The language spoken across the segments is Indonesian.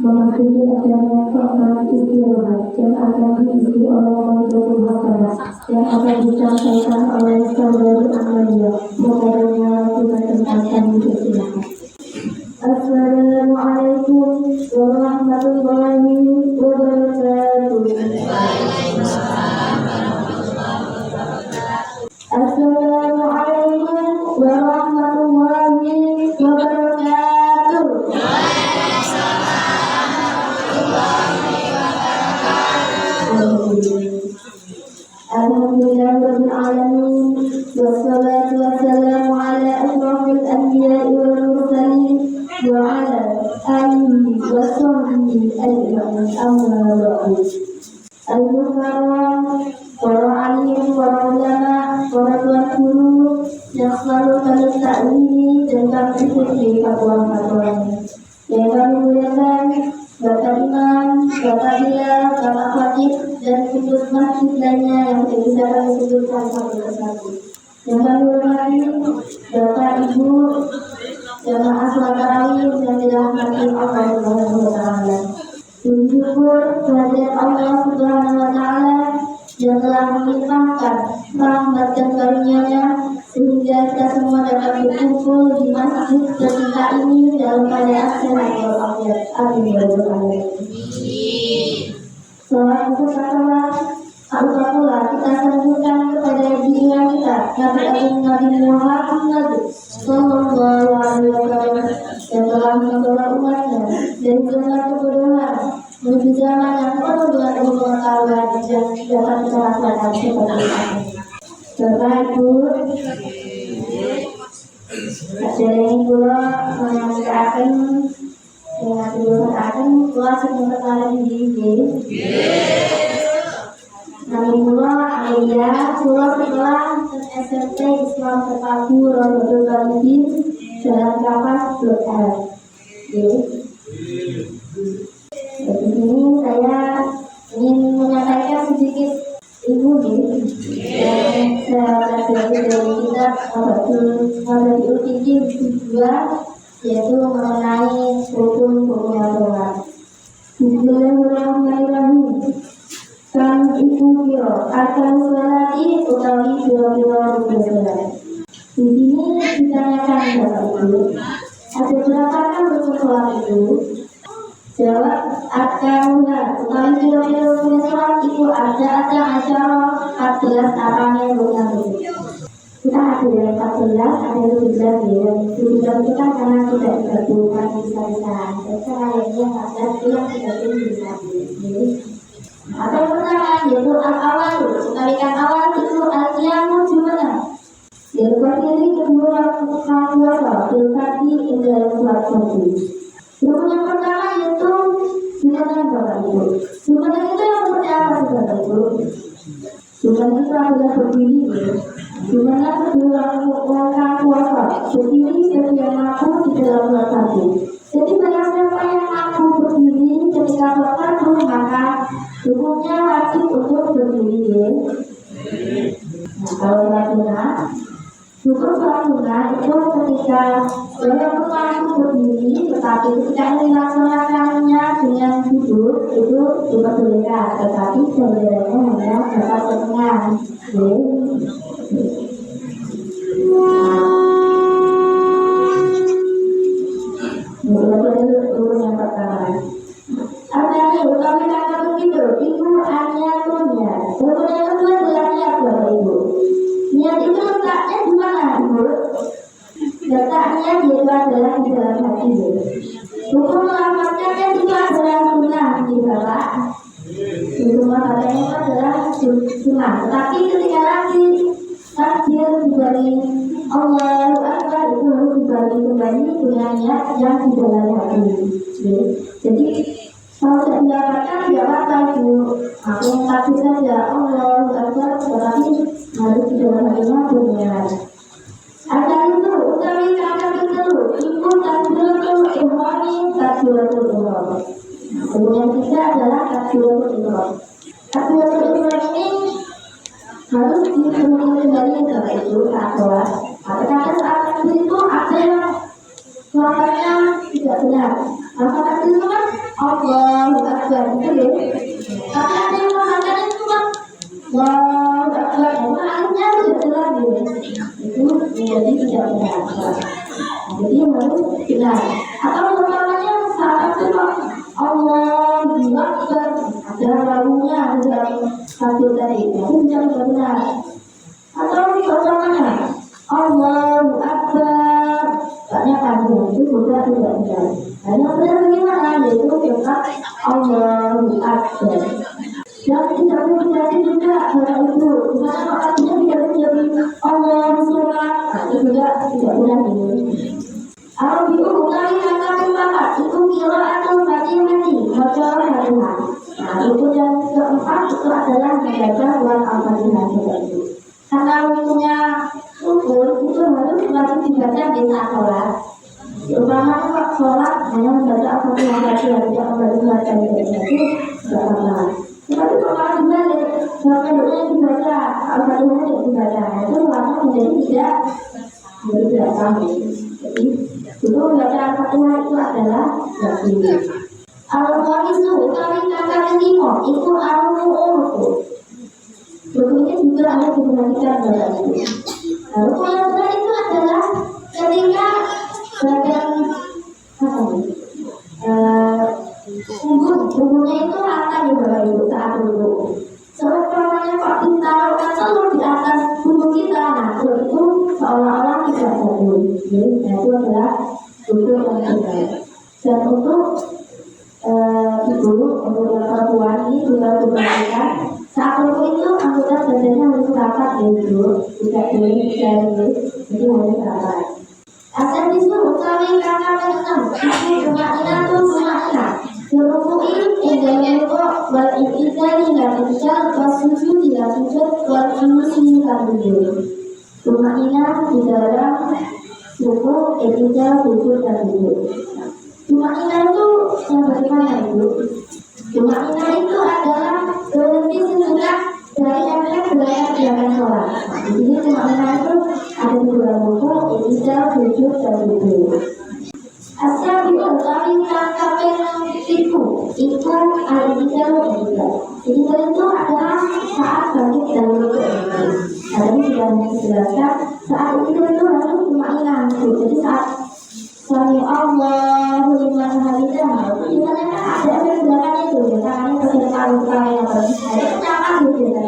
memasuki adanya seorang istirahat yang akan diisi oleh Majelis Hasanah yang akan disampaikan oleh saudari Amalia. Mohonnya kita tempatkan di silakan. Assalamualaikum warahmatullahi wabarakatuh. Assalamualaikum warahmatullahi wabarakatuh. Alhamdulillahirabbil alamin wassalatu wassalamu ala asyrafil anbiya'i wal mursalin wa ala alihi wa sahbihi ajma'in amma ba'du. Al-Mukarram, para alim, para ulama, para tuan guru yang selalu kami taklimi dan kami ikuti fatwa-fatwanya. Yang kami muliakan Bapak Imam, Bapak Bilal, Bapak Khatib, dan khusus masjid lainnya yang tidak bisa kami sebutkan satu persatu. Yang kami hormati Bapak Ibu jamaah salat tarawih yang dirahmati Allah Subhanahu wa taala. Bersyukur kehadirat Allah Subhanahu wa taala yang telah melimpahkan rahmat dan karunia-Nya sehingga kita semua dapat berkumpul di masjid tercinta ini dalam keadaan sehat walafiat. Amin ya rabbal alamin. Selamat bersalat, alhamdulillah kita sanjungkan kepada diri kita Nabi Agung Nabi Muhammad Sallallahu Alaihi Wasallam yang telah membawa umatnya dari zaman kebodohan menuju zaman yang penuh dengan ilmu pengetahuan dan dapat kita laksanakan seperti ini. Bapak Ibu, sering pula menyampaikan dengan tujuan kelas yang terkait di Nabi Mullah Aliyah Pulau Sekolah SMP Islam Terpadu Rododo Kalidin Jalan Kapas Blok L. Di sini saya ingin menyampaikan sedikit ilmu yang saya pelajari dari kitab Mabatul Fikih 2, yaitu mengenai rukun-rukunnya sholat. Bismillahirrahmanirrahim. Kan ibu kiro akan sholati utawi kiro-kiro rukun sholat. Di sini ditanyakan Bapak Ibu, ada berapa rukun sholat itu? Jawab akan utawi kiro-kiro rukun sholat itu ada 14 apanya rukun itu. Kita ada yang 14, ada yang 17 ya. 17 itu kan karena tidak digabungkan bisa-bisaan. Dan lainnya 14 itu yang digabung bisa-bisaan. Atau yang pertama yaitu al-awal, sekalikan awal itu al-qiyamu gimana? Yang berdiri kedua puasa, berkati dalam sholat subuh. Rukun yang pertama yaitu gimana Bapak Ibu? Gimana itu yang seperti apa sih Bapak Ibu? Gimana itu adalah berdiri ya. Gimana kedua rangka puasa berdiri sebagai mampu di dalam sholat subuh. Jadi barang siapa yang mampu berdiri ketika sholat subuh maka hukumnya wajib untuk berdiri ya. Nah kalau sholat hukum sholat sunnah itu ketika walaupun mampu berdiri tetapi ketika dilaksanakannya dengan duduk itu diperbolehkan, tetapi sebenarnya hanya dapat setengah ya. Yang pertama artinya utama kata begitu itu hanya punya. Rukun yang kedua adalah niat Bapak Ibu. Niat itu letaknya di mana Ibu? Letaknya itu adalah di dalam hati Ibu. Rukun melamatkan kan itu adalah sunnah di Bapak. Rukun melamatkan itu adalah sunnah. Tetapi ketika lagi takbir diberi Allahu Akbar itu harus dibagi kembali dengan niat yang di dalam hati. Jadi kalau tidak didapatkan tidak apa-apa Ibu. Aku yang takbir saja Allahu Akbar, tetapi harus di dalam hatinya berniat. Ada itu utawi kata itu ibu takbiratul ihram, takbiratul ihram. Kemudian ketiga adalah takbiratul ihram. Takbiratul ihram ini harus dipenuhi kembali Bapak Ibu saat sholat. Kata-kata saat takbir itu ada yang suaranya tidak benar. Kata-kata itu kan Allahu Akbar gitu ya. Tapi ada yang mengatakan itu cuma Allahu Akbar, karena akhirnya tidak jelas gitu. Itu menjadi tidak benar. Jadi harus benar. Atau umpamanya saat itu Allahu Akbar ada rawunya ada satu tadi itu tidak benar. Atau umpamanya Allahu Akbar banyak kandungan itu juga tidak benar. Hanya benar bagaimana yaitu tetap Allahu Akbar. Dan tidak boleh terjadi juga pada itu. Karena makanya tidak terjadi Allahu Akbar itu juga tidak benar ini. Al-Bi'u utawi kata keempat itu kira atau baca mati baca Al-Fatihah. Nah itu yang keempat itu adalah membaca surat Al-Fatihah itu. Karena punya ukur itu harus wajib dibaca di saat sholat. Umpamanya waktu sholat hanya membaca Al-Fatihah saja, tidak membaca itu tidak apa-apa. Tetapi kalau dibalik, penduknya dibaca Al-Fatihah tidak dibaca, itu sholatnya menjadi tidak sama. Jadi itu membaca Al-Fatihah itu adalah wajib. Al-Qamisu utawi kata kelima itu al-mu'urku. Rukun juga ada diperhatikan dalam itu. Rukun yang benar itu adalah ketika badan punggungnya itu rata di bawah itu saat duduk. Seumpamanya kalau kita taruhkan telur di atas punggung kita, nah itu seolah-olah tidak jatuh. Nah itu adalah duduk yang benar. Dan untuk ibu, untuk perempuan ini juga diperhatikan. Saat itu anggota badannya harus rapat gitu, tidak boleh jari, jadi harus rapat. Asal itu utawi kata keenam, itu makna tuh makna. Berukui indahnya kok buat iktikari dan ketika bersujud tidak sujud buat ilusi kandung. Makna di dalam suku etika sujud dan sujud. Makna itu yang bagaimana itu? Makna itu adalah berhenti sejenak dari efek belajar gerakan sholat. Di sini makna itu ada dua buku, etika sujud dan sujud. Asal utawi kata penelitiku itu al-etika etika. Etika itu adalah saat bangkit dari rukuk. Tadi sudah dijelaskan saat itu harus makna. Jadi saat Sami Allahu liman hamidah itu misalnya kan ada efek belakang itu ya, tangannya terdekat luka yang ada kecapan gitu ya.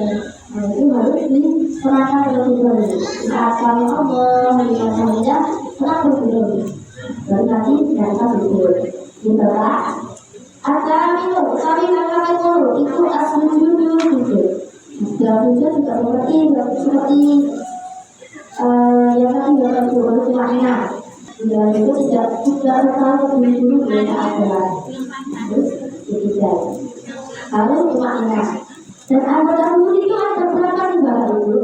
Nah itu harus diserahkan terlebih dahulu. Saat Sami Allahu liman hamidah tenang berdiri, baru nanti data berdiri. Setelah Al-Qamilu kami kata guru itu as-sujud gitu. Dalam sujud juga seperti yang tadi dalam sujud makna. Dan itu tidak terlalu dulu dengan adalah harus tidak harus makna. Dan anggota tubuh itu ada berapa di bawah itu?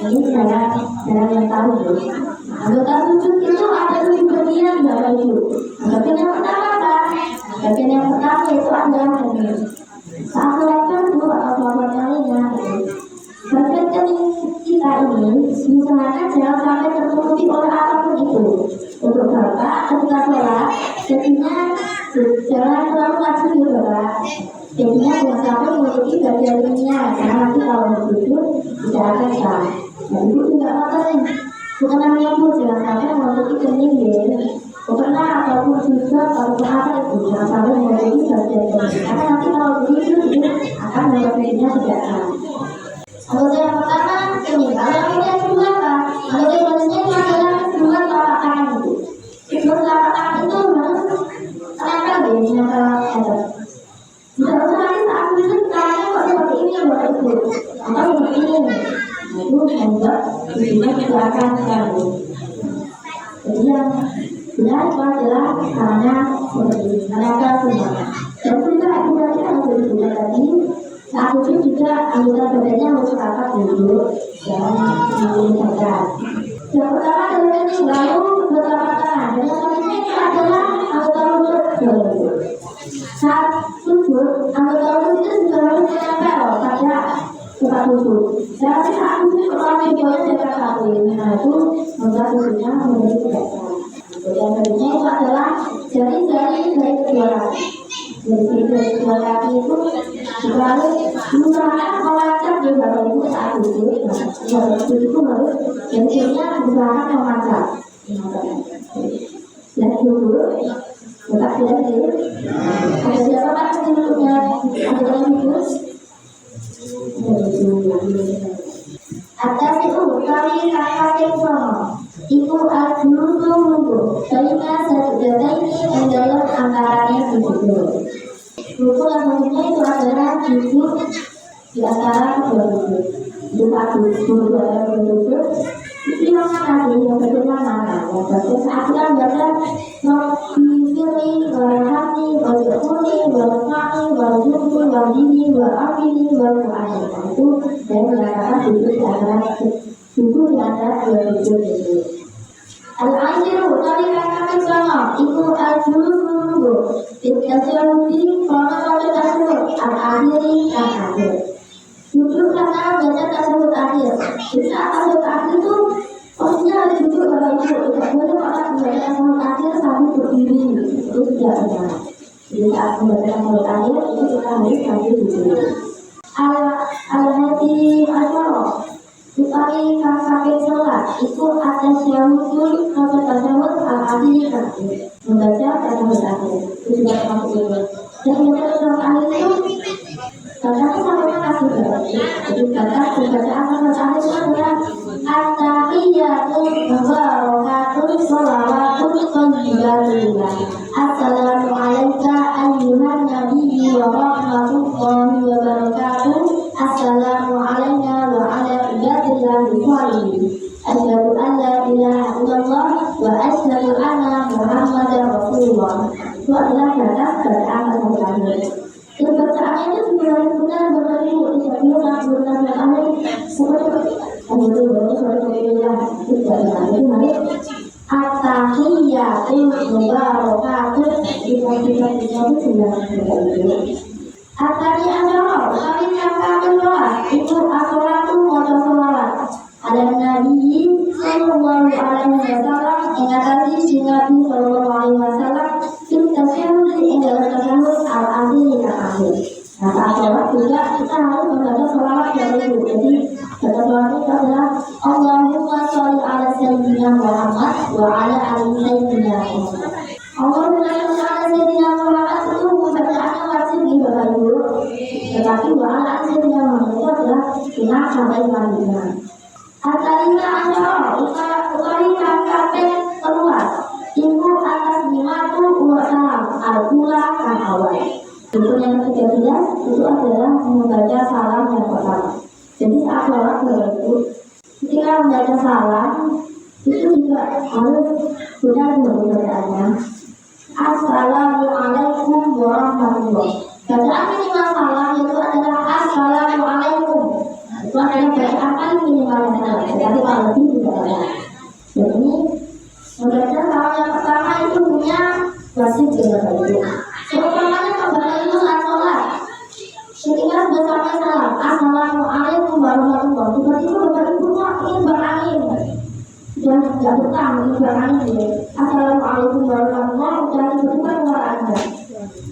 Ini saya yang tahu ya. Anggota tubuh itu ada 7 bagian di bawah itu. Bagian yang pertama apa? Bagian yang pertama itu adalah ini. Saat melekar dulu atau bagian lainnya. Bagian kita ini misalnya jangan sampai tertutupi oleh apapun itu. Untuk bapak ketika sholat, jadinya jangan terlalu maju di bapak. Jadinya jangan sampai menutupi bagian ininya, karena nanti kalau duduk tidak akan sah. Dan itu juga makanya bukan namanya pun jangan sampai menutupi kening ya. Bukanlah ataupun juga ataupun apa itu jangan sampai menutupi bagian kening. Karena nanti kalau begitu akan menutupinya tidak sah. Anggota yang pertama ini, kalau yang kedua apa? Anggota yang selanjutnya adalah kedua telapak tangan itu. Kedua telapak tangan itu harus terangkat ya, dengan telapak tangan. Tidak usah lagi saat itu tangannya kok seperti ini yang buat itu, atau seperti ini. Nah itu membuat tubuhnya tidak akan terganggu. Jadi yang benar itu adalah tangannya seperti ini, terangkat semua. Dan juga kita harus berbuat tadi. Saat itu juga anggota badannya harus rapat dulu, jangan ditinggalkan. Yang pertama adalah ini, lalu telapak tangan. Dan yang selanjutnya itu adalah anggota lutut. Saat sujud, anggota lutut itu juga harus menempel pada tempat sujud. Dan saat sujud pertama bawahnya dekat satu. Nah itu membuat sujudnya menjadi tidak sah. Yang selanjutnya itu adalah jari-jari dari kedua kaki. Dari dua kaki itu lalu usahakan melacak di Bapak Ibu saat duduk. Bapak Ibu itu harus biasanya usahakan melacak. Dan dulu tetap belajar. Ada siapa kan duduknya? Ada yang duduk? Atas itu kami kakak yang ibu adul tunggu sehingga sejajar ini dalam antaranya duduk. Buku yang pentingnya itu adalah duduk di antara kedua duduk. Duduk ada duduk. Itu yang mana sih? Yang kedua mana? Yang kedua saat kita baca pilih warna hati, warna kuning, warna kaki, warna jumbo, warna ini, warna api, warna ada. Itu saya mengatakan duduk di antara kedua duduk. Al-Ajiru tadi katakan sama ibu al-Juru Al-Juru Al-Akhiri Al-Akhir duduk karena baca tasawuf akhir. Di saat tasawuf akhir itu posisinya harus duduk kalau ibu tidak boleh orang membaca tasawuf akhir sambil berdiri. Itu tidak benar. Di saat membaca tasawuf akhir itu kita harus sambil duduk. Al-Hati Al-Farah Upari kakak sholat itu atas syahudul atau tasawuf al-akhir membaca tasawuf akhir itu sudah termasuk itu. Dan membaca tasawuf akhir itu bacanya sampai kasih berarti. Jadi bacaan tasawuf akhir itu adalah at-tahiyyatu mubarakatun sholawatun thayyibatullah. Assalamu alayka ayyuhan nabiyyu wa rahmatullahi wa barakatuh. Assalamu alayna wa ala ibadillahi sholihin. Asyhadu an la ilaha illallah wa asyhadu anna Muhammadar Rasulullah. Itu adalah bacaan tasawuf akhir. Dan bacaannya itu benar-benar Ibu tidak benar-benar seperti itu at-tahiyyatu mubarakatun Atani adalah kami akan berdoa itu asalatu motor selawat ada Nabi Sallallahu Alaihi Wasallam mengatasi Nabi Sallallahu Alaihi Wasallam kita selalu dalam tasawuf al-akhir yang akhir. Nah saat sholat juga kita harus membaca selawat yang itu. Jadi baca selawat itu adalah Allahumma sholli ala sayyidina Muhammad wa ala ali sayyidina Muhammad. Allahumma sholli ala sayyidina Muhammad itu bacaannya wajib di Bapak Ibu. Tetapi wa ala ali sayyidina Muhammad itu adalah kita sampai selanjutnya. Atalina adalah ukari kakak keluar. Ibu atas dimatu usaha al-ula kan awal. Itu yang ketiga itu adalah membaca salam yang pertama. Jadi saat sholat itu ketika membaca salam itu juga harus benar bacaannya. Assalamualaikum warahmatullahi. Bacaan minimal salam itu adalah assalamualaikum. Itu adalah bacaan paling minimal yang benar. Jadi kalau lebih tidak ada. Jadi membaca salam yang pertama itu punya wajib juga itu. Seumpamanya kepada itu saat sholat, ketika sudah sampai salam, assalamualaikum warahmatullahi wabarakatuh. Tiba-tiba Bapak Ibu ingin berangin dan tidak betah ingin berangin. Assalamualaikum warahmatullahi wabarakatuh. Dan tiba-tiba keluar anda.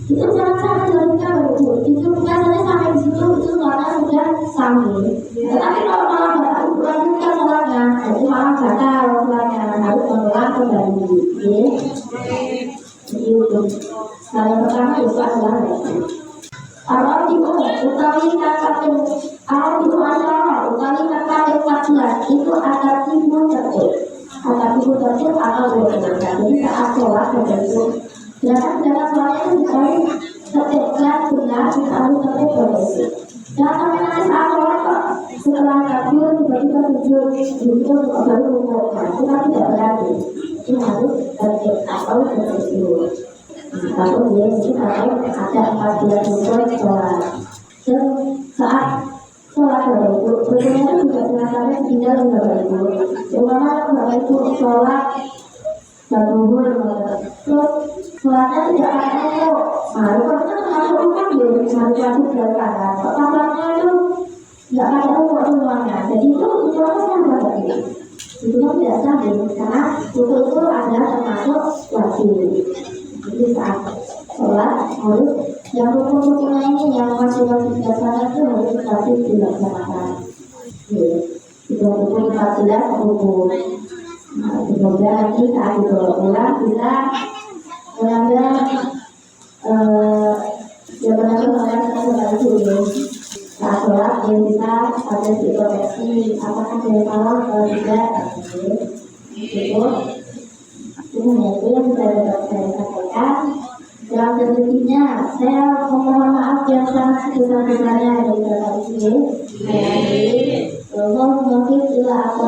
Itu jangan sampai dilakukan Bapak Ibu. Itu biasanya sampai di situ itu sholatnya sudah sambil. Tetapi kalau malah Bapak Ibu lanjutkan sholatnya, jadi malah batal sholatnya harus mengulang kembali. Itu yang pertama itu adalah Arabiu utawi kakaten Arabiu adalah utawi kakaten 14 itu agar timbul tertib atau berdoa. Jadi saat sholat itu dalam sholatnya itu dicari tertib dan benar kita harus tertib berdoa. Jangan sampai nanti saat sholat kok setelah kabur tiba-tiba sujud itu baru rukuk. Itu kan tidak berarti. Ini harus tertib atau berdoa. Kalau dia kita ada 14 rukun sholat. Dan saat sholat Bapak Ibu, berdoa juga terasa tinggal Bapak Ibu. Umpama Bapak Ibu sholat zuhur, terus sholatnya tidak ada rukuk. Nah, rukuknya termasuk rukun dia harus wajib dilakukan. Sholatnya itu tidak ada rukuk semuanya. Jadi itu prosesnya Bapak Ibu. Itu tidak sahih karena rukuk itu adalah termasuk wajib. Jadi saat sholat harus yang rukun-rukunnya ini yang masih wajib dilaksanakan itu harus tetap dilaksanakan. Itu rukun 14 rukun. Nah, semoga nanti saat ulang bisa melanggar yang benar-benar melanggar dulu. Saat sholat yang bisa ada dikoreksi apakah saya salah atau tidak. Itu itu yang bisa dapat saya sampaikan. Dalam tentunya saya mohon maaf yang sangat sebesar-besarnya dari Bapak Ibu. Allah mungkin bila apa